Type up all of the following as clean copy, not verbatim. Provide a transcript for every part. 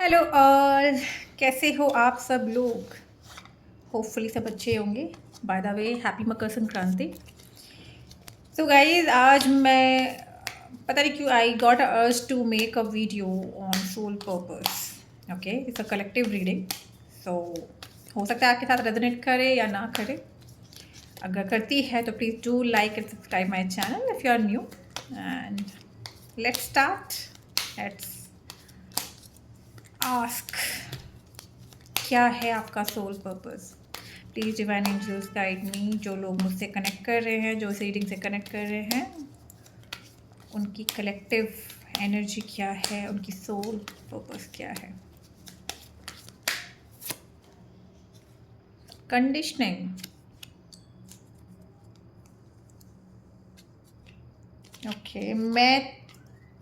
Hello all, कैसे हो आप सब लोग। होपफुली सब अच्छे होंगे। By the way happy Makar Sankranti. So guys, आज मैं पता नहीं क्यों I got a urge to make a video on soul purpose. Okay, it's a collective reading. So हो सकता है आपके साथ रेजोनेट करे या ना करे। अगर करती है तो please do like and subscribe my channel if you are new. And let's start. Let's ask, क्या है आपका soul purpose. Please divine angels guide me. जो लोग मुझसे कनेक्ट कर रहे हैं, जो इस रीडिंग से कनेक्ट कर रहे हैं, उनकी कलेक्टिव एनर्जी क्या है, उनकी सोल पर्पस क्या है। कंडीशनिंग। ओके, मैं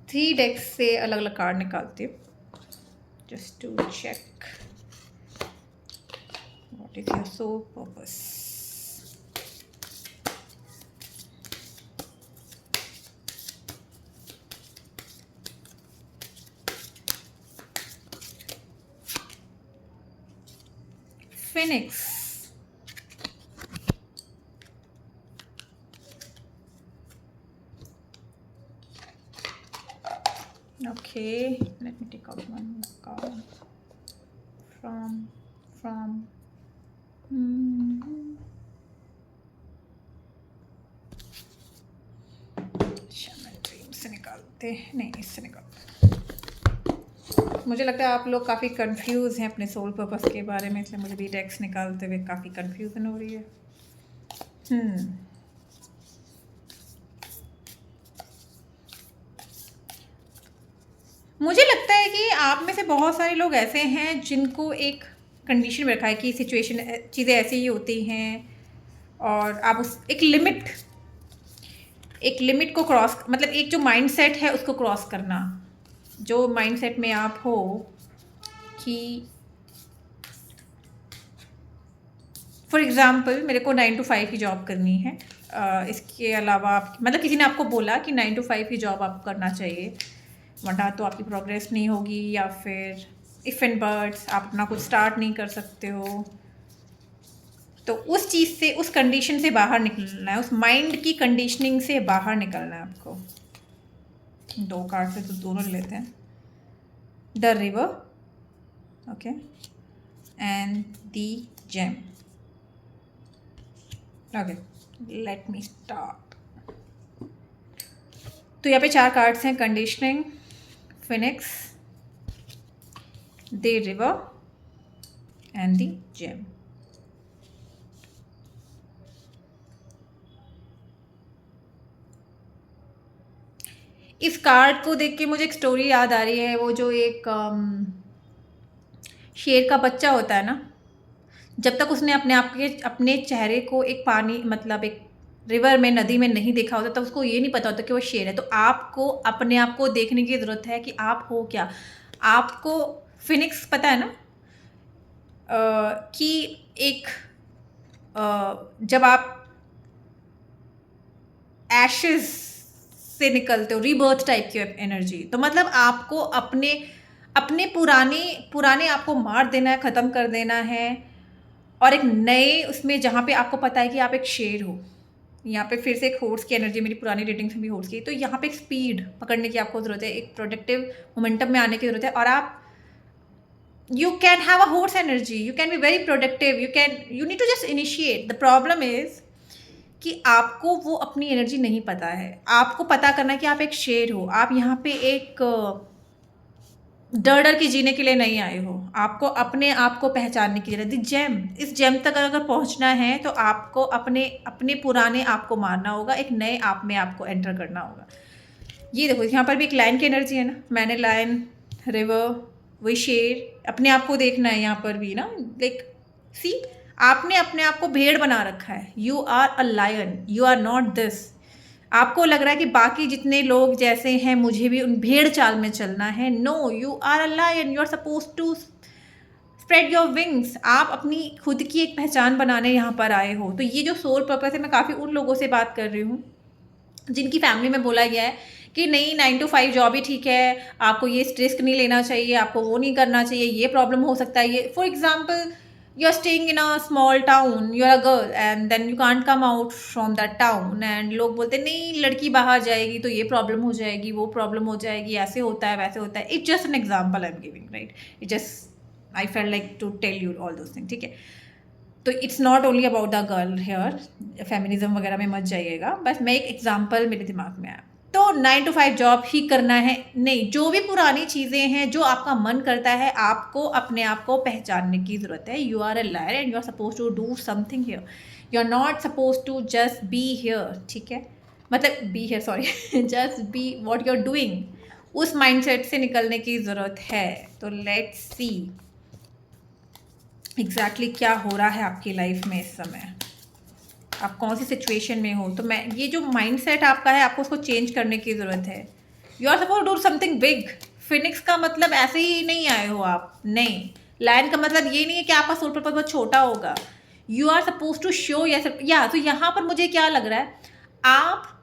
3 डेक्स से अलग अलग कार्ड निकालती हूँ just to check what is your soul purpose. Phoenix. Okay, let me take out one more card from shaman dream से निकालते हैं। नहीं, इससे निकालते। मुझे लगता है आप लोग काफ़ी कंफ्यूज हैं अपने सोल पर्पस के बारे में, इसलिए मुझे भी डेक्स निकालते हुए काफ़ी कंफ्यूजन हो रही है। मुझे लगता है कि आप में से बहुत सारे लोग ऐसे हैं जिनको एक कंडीशन में रखा है कि सिचुएशन चीज़ें ऐसी ही होती हैं, और आप उस एक लिमिट को क्रॉस, मतलब एक जो माइंडसेट है उसको क्रॉस करना। जो माइंडसेट में आप हो कि फॉर एग्ज़ाम्पल मेरे को 9 to 5 की जॉब करनी है, इसके अलावा आप मतलब किसी ने आपको बोला कि 9 to 5 की जॉब आपको करना चाहिए, वरना तो आपकी प्रोग्रेस नहीं होगी, या फिर इफ़ एंड बट्स आप अपना कुछ स्टार्ट नहीं कर सकते हो। तो उस चीज़ से, उस कंडीशन से बाहर निकलना है, उस माइंड की कंडीशनिंग से बाहर निकलना है आपको। 2 कार्ड से तो दोनों लेते हैं। The river, okay, and the gem. Okay, let me start. तो यहाँ पे 4 कार्ड्स हैं। Conditioning, phoenix, the river and the gem. इस कार्ड को देख के मुझे एक स्टोरी याद आ रही है। वो जो एक शेर का बच्चा होता है ना, जब तक उसने अपने चेहरे को एक पानी, मतलब एक रिवर में, नदी में नहीं देखा होता, तब उसको ये नहीं पता होता कि वो शेर है। तो आपको अपने आप को देखने की ज़रूरत है कि आप हो क्या। आपको फिनिक्स पता है ना, कि एक जब आप एशेस से निकलते हो, रीबर्थ टाइप की एनर्जी, तो मतलब आपको अपने अपने पुराने पुराने आपको मार देना है, ख़त्म कर देना है, और एक नए उसमें जहाँ पे आपको पता है कि आप एक शेर हो। यहाँ पे फिर से एक हॉर्स की एनर्जी, मेरी पुरानी रीडिंग्स में भी हॉर्स की, तो यहाँ पे एक स्पीड पकड़ने की आपको ज़रूरत है, एक प्रोडक्टिव मोमेंटम में आने की ज़रूरत है, और आप you can have a horse energy, you can be very productive, you need to just initiate. The problem is कि आपको वो अपनी एनर्जी नहीं पता है। आपको पता करना है कि आप एक शेर हो। आप यहाँ पे एक डर के जीने के लिए नहीं आए हो। आपको अपने आप को पहचानने की जरूरत है। जेम, इस जेम तक अगर पहुँचना है तो आपको अपने अपने पुराने आप को मारना होगा, एक नए आप में आपको एंटर करना होगा। ये देखो, यहाँ पर भी एक लायन की एनर्जी है ना, मैंने लायन, रिवर, वही शेर, अपने आप को देखना है यहाँ पर भी ना। लाइक सी, आपने अपने आप को भेड़ बना रखा है। You are a lion, you are not this. आपको लग रहा है कि बाकी जितने लोग जैसे हैं मुझे भी उन भेड़ चाल में चलना है। No, you are a lion, you are suppose to spread your wings. आप अपनी खुद की एक पहचान बनाने यहाँ पर आए हो। तो ये जो सोल पर्पस है, मैं काफ़ी उन लोगों से बात कर रही हूँ जिनकी फैमिली में बोला गया है कि नहीं 9 to 5 जॉब ही ठीक है, आपको ये रिस्क नहीं लेना चाहिए, आपको वो नहीं करना चाहिए, ये प्रॉब्लम हो सकता है। ये for example you are staying in a small town, you are a girl and then you can't come out from that town and लोग बोलते हैं नहीं लड़की बाहर जाएगी तो ये प्रॉब्लम हो जाएगी, वो प्रॉब्लम हो जाएगी, ऐसे होता है वैसे होता है। It's just an example I am giving, right? It just I felt like to tell you all those thing, ठीक है? तो it's not only about the girl here, feminism वगैरह में मत जाइएगा, बस मैं एक एग्जाम्पल मेरे दिमाग में आया। तो 9 to 5 जॉब ही करना है नहीं, जो भी पुरानी चीज़ें हैं जो आपका मन करता है, आपको अपने आप को पहचानने की ज़रूरत है। You are a liar and you are suppose to do something here, you are not suppose to just be here, ठीक है? मतलब be here, sorry just be what you are doing, उस माइंडसेट से निकलने की ज़रूरत है। तो लेट्स सी एग्जैक्टली क्या हो रहा है आपकी लाइफ में इस समय, आप कौन सी सिचुएशन में हो। तो मैं ये जो माइंडसेट आपका है, आपको उसको चेंज करने की ज़रूरत है। You are suppose do something big. Phoenix का मतलब ऐसे ही नहीं आए हो आप, नहीं। लायन का मतलब ये नहीं है कि आपका सोल पर्पस बहुत छोटा होगा। You are suppose to show या तो यहाँ पर मुझे क्या लग रहा है, आप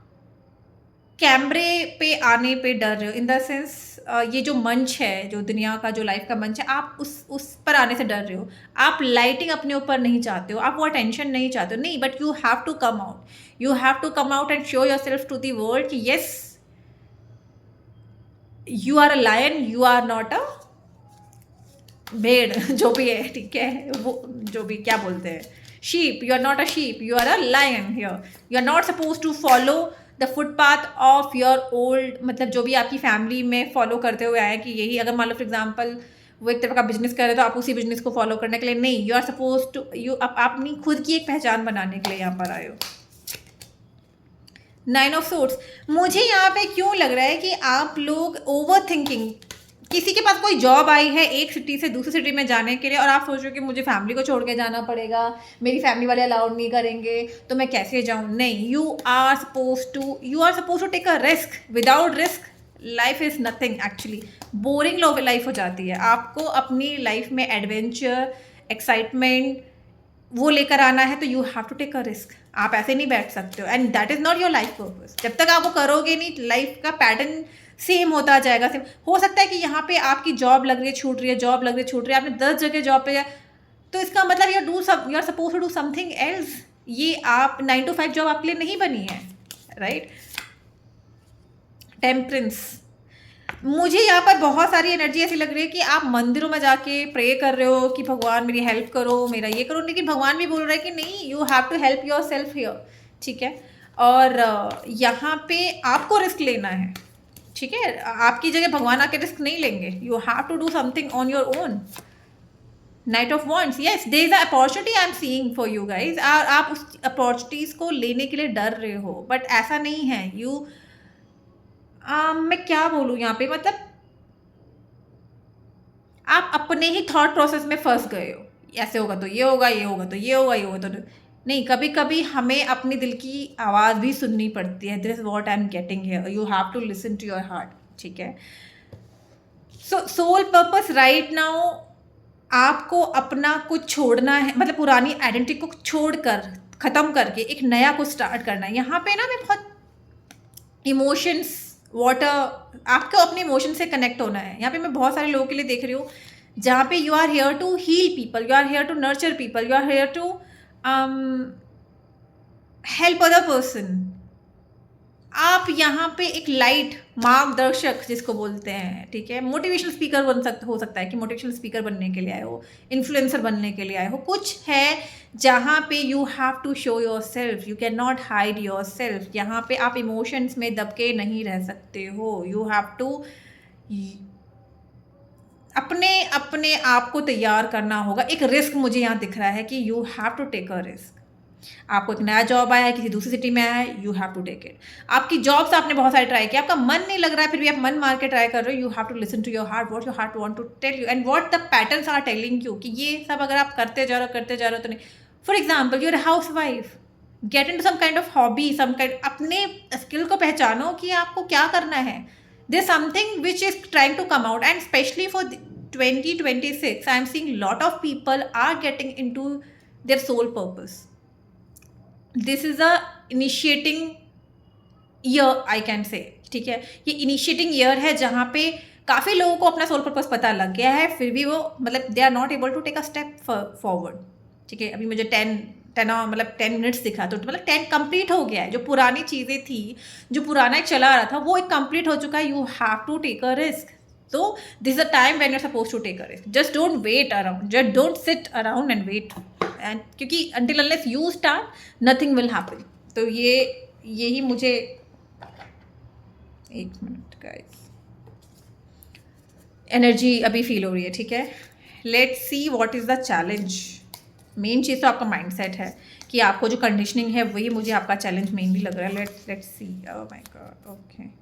कैमरे पे आने पे डर रहे हो, इन द सेंस ये जो मंच है, जो दुनिया का जो लाइफ का मंच है, आप उस पर आने से डर रहे हो। आप लाइटिंग अपने ऊपर नहीं चाहते हो, आप वो अटेंशन नहीं चाहते हो, नहीं, but you have to come out, you have to come out and show yourself to the world कि yes you are a lion, you are not a भेड़, जो भी है, ठीक है? वो जो भी क्या बोलते हैं, sheep, you are not a sheep, you are a lion here. You are not suppose to follow the footpath of your old, मतलब जो भी आपकी फैमिली में फॉलो करते हुए आए कि यही, अगर मान लो फॉर एग्जाम्पल वो एक तरह का बिजनेस कर रहे हो तो आप उसी बिजनेस को फॉलो करने के लिए नहीं, यू आर सपोज टू आप अपनी खुद की एक पहचान बनाने के लिए यहाँ पर आए हो। 9 of Swords, मुझे यहाँ पे क्यों लग रहा है कि आप लोग ओवर थिंकिंग, किसी के पास कोई जॉब आई है एक सिटी से दूसरी सिटी में जाने के लिए और आप सोच रहे हो कि मुझे फैमिली को छोड़ के जाना पड़ेगा, मेरी फैमिली वाले अलाउड नहीं करेंगे तो मैं कैसे जाऊँ। नहीं, you are suppose to take a risk. Without risk life is nothing, actually boring life हो जाती है। आपको अपनी लाइफ में एडवेंचर, एक्साइटमेंट वो लेकर आना है तो you have to take a risk. आप ऐसे नहीं बैठ सकते हो and that is not your life purpose. जब तक आप वो करोगे नहीं, लाइफ का पैटर्न सेम होता जाएगा। सेम हो सकता है कि यहाँ पे आपकी जॉब लग रही है, छूट रही है, जॉब लग रही है, छूट रही है, आपने 10 जगह जॉब पे, तो इसका मतलब you are suppose to do something else. ये आप 9 to 5 जॉब आपके लिए नहीं बनी है, राइट? टेम्परेंस, मुझे यहाँ पर बहुत सारी एनर्जी ऐसी लग रही है कि आप मंदिरों में जाके प्रे कर रहे हो कि भगवान मेरी हेल्प करो, मेरा ये करो, लेकिन भगवान भी बोल रहा है कि नहीं, you have to help yourself here, ठीक है? और यहाँ पे आपको रिस्क लेना है, ठीक है? आपकी जगह भगवान आके रिस्क नहीं लेंगे। You have to do something on your own. Knight of wands, yes, there is a opportunity I am seeing for you guys. आप उस अपॉर्चुनिटीज़ को लेने के लिए डर रहे हो, बट ऐसा नहीं है। मैं क्या बोलूँ यहाँ पे, मतलब आप अपने ही थॉट प्रोसेस में फंस गए हो, ऐसे होगा तो ये होगा, ये होगा तो ये होगा, ये होगा तो नहीं। कभी कभी हमें अपनी दिल की आवाज़ भी सुननी पड़ती है। This is what I am getting here, you have to listen to your heart, ठीक है? So soul purpose right now, आपको अपना कुछ छोड़ना है, मतलब पुरानी आइडेंटिटी को छोड़कर, ख़त्म करके एक नया कुछ स्टार्ट करना है। यहाँ पे ना मैं बहुत इमोशंस, वाटर, आपको अपने इमोशन से कनेक्ट होना है। यहाँ पे मैं बहुत सारे लोगों के लिए देख रही हूँ जहाँ पे you are here to heal people, you are here to nurture people, you are here to help other person. आप यहाँ पे एक लाइट मार्गदर्शक जिसको बोलते हैं, ठीक है? मोटिवेशनल स्पीकर हो सकता है कि मोटिवेशनल स्पीकर बनने के लिए आए हो, इन्फ्लुएंसर बनने के लिए आए हो। कुछ है जहाँ पे you have to show yourself, you can not hide yourself. यहाँ पे आप इमोशंस में दबके नहीं रह सकते हो। यू हैव टू अपने अपने आप को तैयार करना होगा। एक रिस्क मुझे यहाँ दिख रहा है कि you have to take a risk. आपको एक नया जॉब आया है, किसी दूसरी सिटी में आया है, you have to take it. आपकी जॉब्स आपने बहुत सारे ट्राई किया, आपका मन नहीं लग रहा है, फिर भी आप मन मार के ट्राई कर रहे हो। You have to listen to your heart, what your heart want to tell you and what the patterns are telling you, कि ये सब अगर आप करते जा रहे हो तो नहीं। For example, you are housewife, get in to some kind of hobby, some kind, अपने स्किल को पहचानो कि आपको क्या करना है। There something which is trying to come out and specially for 2026 I am seeing lot of people are getting into their soul purpose. This is a initiating year I can say, ठीक है। ये initiating year है जहाँ पे काफ़ी लोगों को अपना सोल पर्पस पता लग गया है, फिर भी वो मतलब they are not able to take a step forward, ठीक है। अभी मुझे 10 मिनट्स दिखा, तो मतलब 10 कंप्लीट हो गया है। जो पुरानी चीज़ें थी, जो पुराना एक चला आ रहा था, वो एक कंप्लीट हो चुका है। You have to take a risk. So this is a time when you're supposed to take a risk. Just don't wait around. Just don't sit around and wait. And क्योंकि until unless you start, nothing will happen. तो यही मुझे, एक minute guys, energy अभी feel हो रही है, ठीक है। Let's see what is the challenge. Main चीज़ तो आपका माइंडसेट है कि आपको जो कंडीशनिंग है वही मुझे आपका चैलेंज मेनली लग रहा है। Let's see. Oh my God, okay.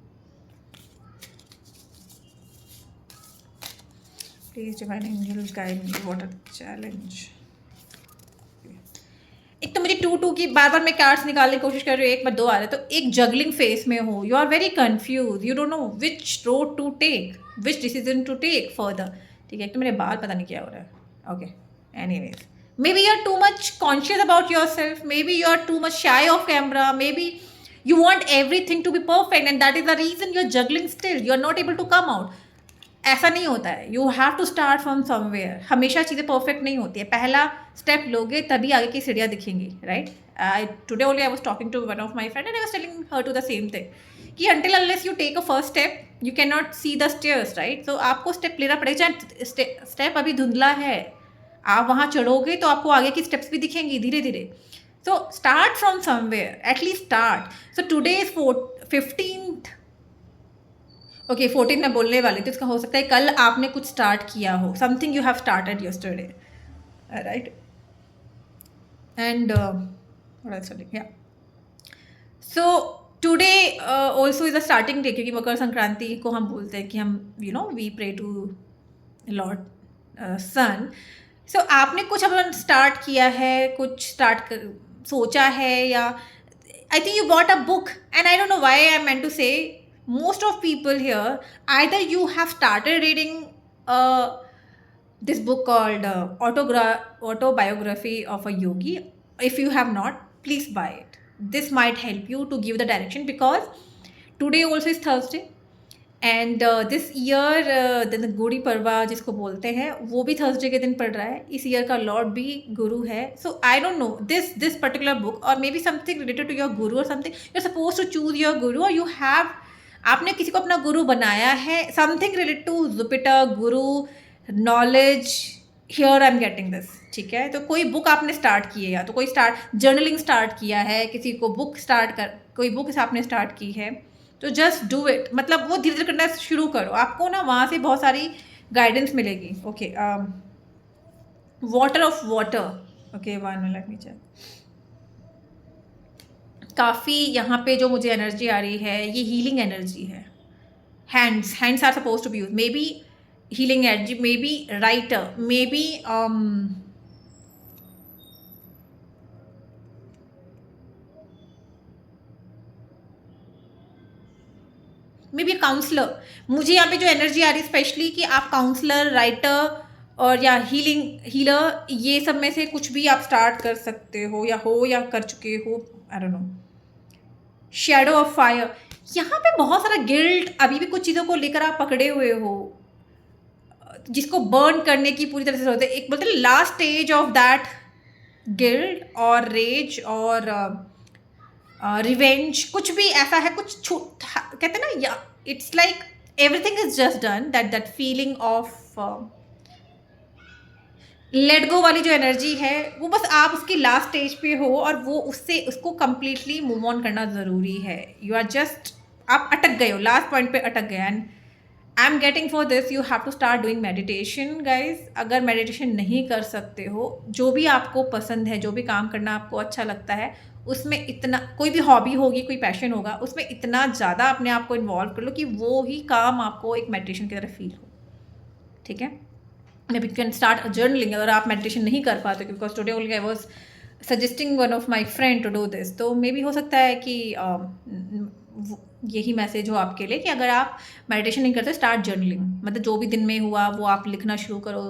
Please divine angels guide me, what a challenge. एक तो मुझे 2 की बार बार मैं कार्ड्स निकालने की कोशिश कर रही हूँ, एक बार 2 आ रहे, तो एक जगलिंग फेस में हो। You are very confuse, you don't know which road to take, which decision to take further, ठीक है। एक तो मेरे बाल पता नहीं क्या हो रहा है, okay. Anyways, maybe you are too much conscious about yourself, maybe you are too much shy of camera, maybe you want everything to be perfect and that is the reason you're juggling still, you're not able to come out. ऐसा नहीं होता है। You have to start from somewhere. हमेशा चीज़ें perfect नहीं होती है। पहला स्टेप लोगे तभी आगे की सीढ़ियाँ दिखेंगी, right. Today only I was talking to one of my friend and I was telling her to the same thing कि until unless you take a first step you can not see the stairs, right. तो आपको step लेना पड़ेगा, चाहे step अभी धुंधला है, आप वहाँ चढ़ोगे तो आपको आगे की स्टेप्स भी दिखेंगी धीरे धीरे। So start from somewhere, at least start. So today is 15th, okay 14 मैं बोलने वाली थी, उसका हो सकता है कल आपने कुछ स्टार्ट किया हो, something you have started yesterday, right. And so today also is a starting day, क्योंकि मकर संक्रांति को हम बोलते हैं कि हम वी प्रे टू लॉर्ड सन। सो आपने कुछ अपना स्टार्ट किया है, कुछ सोचा है, या I think you bought a book, and I don't know why I meant to say most of people here either you have started reading this book called Autobiography of a Yogi. If you have not, please buy it. This might help you to give the direction, because today also is Thursday and this year Gudi पर्वा जिसको बोलते हैं वो भी Thursday के दिन पड़ रहा है। इस ईयर का लॉर्ड भी गुरु है। So I don't know this particular book or maybe something related to your guru or something you are suppose to choose your guru, or you have, आपने किसी को अपना गुरु बनाया है, something related to Jupiter, Guru, knowledge, here I am getting this, ठीक है। तो कोई बुक आपने स्टार्ट की है, या तो कोई जर्नलिंग स्टार्ट किया है, किसी को कोई बुक आपने स्टार्ट की है, तो जस्ट डू इट। मतलब वो धीरे धीरे करना शुरू करो, आपको ना वहाँ से बहुत सारी गाइडेंस मिलेगी। Okay, water of water, okay 1 minute let me check. काफ़ी यहाँ पे जो मुझे एनर्जी आ रही है ये हीलिंग एनर्जी है। Hands are suppose to be use, maybe healing energy, maybe writer, maybe maybe counsellor. मुझे यहाँ पे जो एनर्जी आ रही है स्पेशली कि आप काउंसलर, राइटर और या हीलर, ये सब में से कुछ भी आप स्टार्ट कर सकते हो या कर चुके हो, आई don't no. Shadow of fire, यहाँ पे बहुत सारा गिल्ट, अभी भी कुछ चीज़ों को लेकर आप पकड़े हुए हो जिसको बर्न करने की पूरी तरह से जरूरत है। एक बोलते हैं last stage of that guilt और रेज और रिवेंज, कुछ भी ऐसा है, कुछ कहते हैं ना, या it's like everything is just done, that feeling of let go वाली जो एनर्जी है वो बस आप उसकी लास्ट स्टेज पे हो, और वो उसको कंप्लीटली मूव ऑन करना ज़रूरी है। यू आर जस्ट, आप अटक गए हो, लास्ट पॉइंट पे अटक गए। And I am getting for this you have to start doing meditation guys. अगर मेडिटेशन नहीं कर सकते हो, जो भी आपको पसंद है, जो भी काम करना आपको अच्छा लगता है, उसमें इतना, कोई भी हॉबी होगी, कोई पैशन होगा, उसमें इतना ज़्यादा अपने आप को इन्वॉल्व कर लो कि वो ही काम आपको एक मेडिटेशन की तरह फील हो, ठीक है। Maybe can start journaling अगर आप मेडिटेशन नहीं कर पाते, because today only I was suggesting one of my friend to do this. तो मे बी हो सकता है कि यही मैसेज हो आपके लिए कि अगर आप मेडिटेशन नहीं करते, स्टार्ट जर्नलिंग। मतलब जो भी दिन में हुआ वो आप लिखना शुरू करो।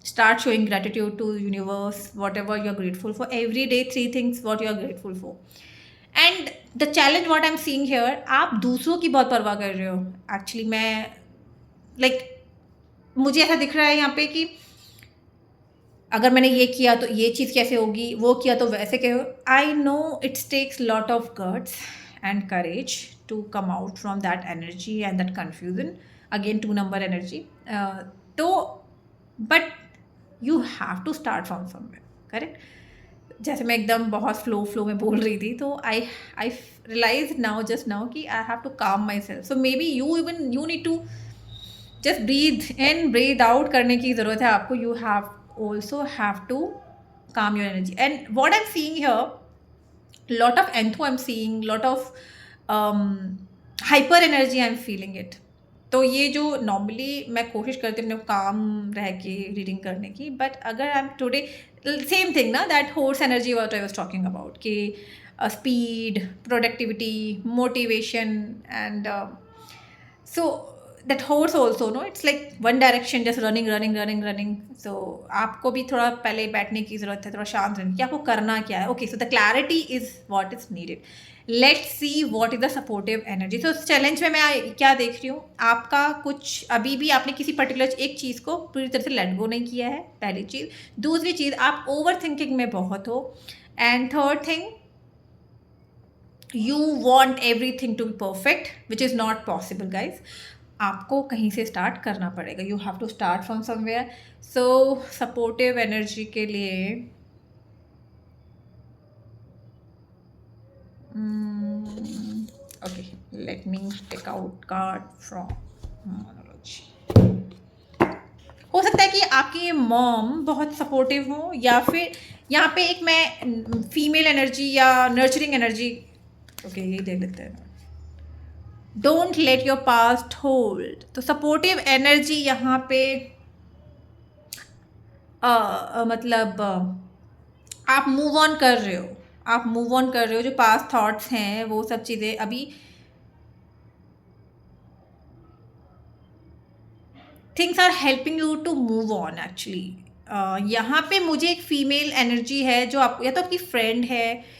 Start showing gratitude to universe, whatever you are grateful for, every day 3 things what you are grateful for. And the challenge what I am seeing here, आप दूसरों की बहुत परवाह कर रहे हो। एक्चुअली मैं लाइक मुझे ऐसा दिख रहा है यहाँ पे कि अगर मैंने ये किया तो ये चीज़ कैसे होगी, वो किया तो वैसे क्या हो। I know it's takes lot of guts and courage to come out from that energy and that confusion, again 2 number energy. तो but you have to start from somewhere, correct. जैसे मैं एकदम बहुत फ्लो में बोल रही थी, तो I I realise now just now कि I have to calm myself. So maybe you need to just breathe in breathe out करने की ज़रूरत है आपको। You have also have to calm your energy. And what I'm seeing here, lot of entho I'm seeing, lot of hyper energy I'm feeling it. तो ये जो normally मैं कोशिश करती हूँ अपने काम रह के रीडिंग करने की, बट अगर I am today same thing ना, that horse energy what I was talking about कि speed, productivity, motivation and so that horse also, no, it's like one direction, just running. So आपको भी थोड़ा पहले बैठने की ज़रूरत है, थोड़ा शांत रहने की, आपको करना क्या है। Okay, so the clarity is what is needed. Let's see what is the supportive energy. तो उस चैलेंज में मैं क्या देख रही हूँ, आपका कुछ अभी भी आपने किसी पर्टिकुलर एक चीज़ को पूरी तरह से लेट गो नहीं किया है, पहली चीज़। दूसरी चीज़, आप ओवर थिंकिंग में बहुत हो। And third thing, you want everything to be perfect, which is not possible guys. आपको कहीं से स्टार्ट करना पड़ेगा, you have to start from somewhere. So supportive energy के लिए okay, let me take out card from monology. हो सकता है कि आपकी मॉम बहुत सपोर्टिव हो, या फिर यहाँ पे एक मैं फीमेल एनर्जी या नर्चरिंग एनर्जी, ओके यही देख लेते हैं। Don't let your past hold. तो सपोर्टिव एनर्जी यहाँ पे मतलब आप मूव ऑन कर रहे हो, जो पास्ट थॉट्स हैं वो सब चीज़ें अभी things are helping you to move on actually. यहाँ पे मुझे एक फीमेल एनर्जी है जो आप या तो आपकी फ्रेंड है,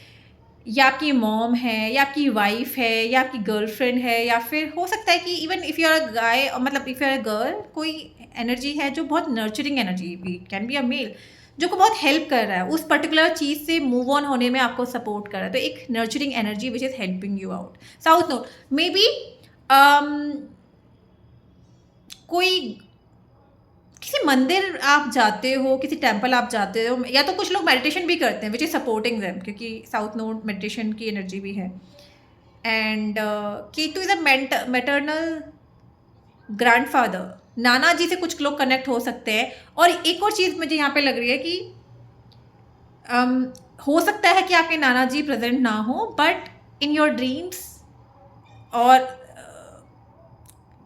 या आपकी मॉम है, या आपकी वाइफ है, या आपकी गर्लफ्रेंड है, या फिर हो सकता है कि even if you are a guy, मतलब if you are a girl, कोई एनर्जी है जो बहुत नर्चरिंग एनर्जी, भी कैन बी अ मेल, जो को बहुत हेल्प कर रहा है उस पर्टिकुलर चीज़ से मूव ऑन होने में, आपको सपोर्ट कर रहा है। तो एक nurturing energy which is helping you out. South note may be कोई किसी मंदिर आप जाते हो, किसी टेम्पल आप जाते हो, या तो कुछ लोग मेडिटेशन भी करते हैं विच इज़ सपोर्टिंग देम, क्योंकि साउथ नोड मेडिटेशन की एनर्जी भी है। And Ketu is a maternal grandfather, नाना जी से कुछ लोग कनेक्ट हो सकते हैं। और एक और चीज़ मुझे यहाँ पे लग रही है कि हो सकता है कि आपके नाना जी प्रेजेंट ना हो, बट इन योर ड्रीम्स और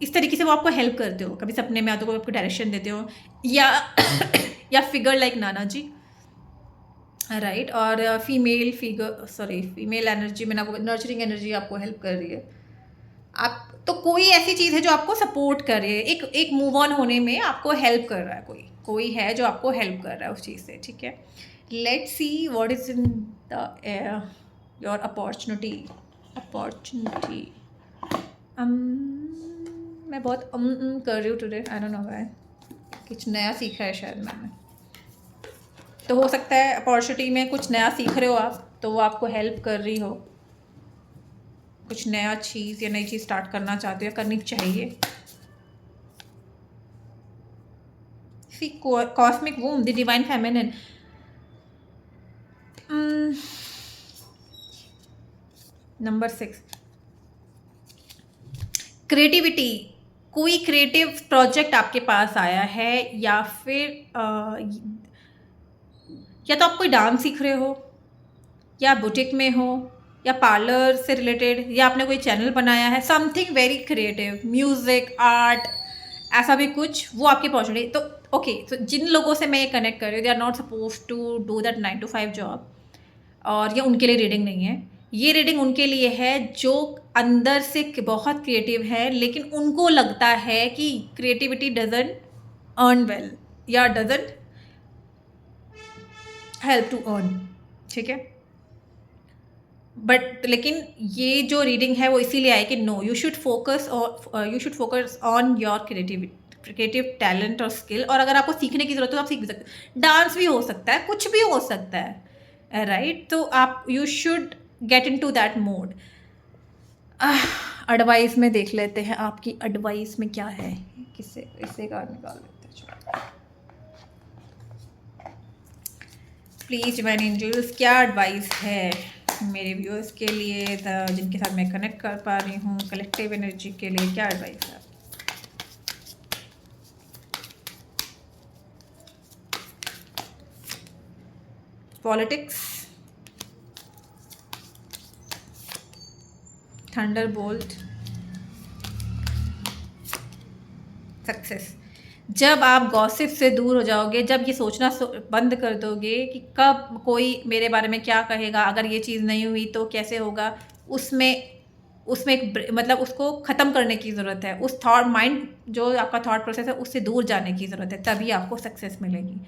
इस तरीके से वो आपको हेल्प करते हो, कभी सपने में आते हो, आपको डायरेक्शन देते हो, या या फिगर लाइक नाना जी, राइट। और फीमेल एनर्जी में आपको नर्चरिंग एनर्जी आपको हेल्प कर रही है। आप तो कोई ऐसी चीज़ है जो आपको सपोर्ट कर रही है, एक मूव ऑन होने में आपको हेल्प कर रहा है, कोई है जो आपको हेल्प कर रहा है उस चीज़ से, ठीक है। Let's see what is in the air your opportunity. मैं बहुत कर रही हूँ today, I don't know why, कुछ नया सीखा है शायद मैंने। तो हो सकता है अपॉर्चुनिटी में कुछ नया सीख रहे हो आप, तो वो आपको हेल्प कर रही हो, कुछ नया चीज़ या नई चीज़ स्टार्ट करना चाहते हो या करनी चाहिए। Cosmic womb, the divine feminine, number 6, creativity. कोई क्रिएटिव प्रोजेक्ट आपके पास आया है, या फिर या तो आप कोई डांस सीख रहे हो, या बुटीक में हो, या पार्लर से रिलेटेड, या आपने कोई चैनल बनाया है, something very creative, music, art, ऐसा भी कुछ, वो आपकी अपॉर्चुनिटी। तो ओके, तो जिन लोगों से मैं ये कनेक्ट कर रही हूँ, they are not suppose to do that 9 to 5 job, और ये उनके लिए रीडिंग नहीं है। ये रीडिंग उनके लिए है जो अंदर से बहुत क्रिएटिव है, लेकिन उनको लगता है कि क्रिएटिविटी डजंट अर्न वेल, या डजंट हेल्प टू अर्न, ठीक है। बट लेकिन ये जो रीडिंग है वो इसीलिए आई कि no, you should focus on your creative talent और स्किल। और अगर आपको सीखने की ज़रूरत है तो आप सीख भी सकते हैं, डांस भी हो सकता है, कुछ भी हो सकता है, राइट? तो आप you should get in to that mode. Advice में देख लेते हैं आपकी एडवाइस में क्या है, किससे इससे कार्ड निकाल लेते हैं। प्लीज़ डिवाइन एंजल्स, क्या एडवाइस है मेरे व्यूअर्स के लिए, जिनके साथ मैं कनेक्ट कर पा रही हूँ, कलेक्टिव एनर्जी के लिए क्या एडवाइस है? Politics, Thunderbolt, success. जब आप गॉसिप से दूर हो जाओगे, जब ये सोचना बंद कर दोगे कि कब कोई मेरे बारे में क्या कहेगा, अगर ये चीज़ नहीं हुई तो कैसे होगा, उसमें उसमें मतलब उसको ख़त्म करने की ज़रूरत है। उस थॉट माइंड जो आपका थॉट प्रोसेस है उससे दूर जाने की ज़रूरत है, तभी आपको सक्सेस मिलेगी।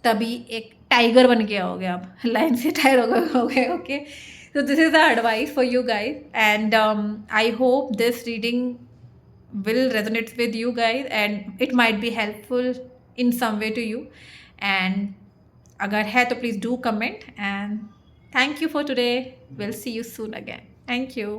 तभी एक टाइगर बन के आओगे आप, लाइन से टाइगर हो गए। Okay, so this is the advice for you guys, and I hope this reading will resonate with you guys and it might be helpful in some way to you, and अगर है तो please do comment, and thank you for today. We'll see you soon again. Thank you.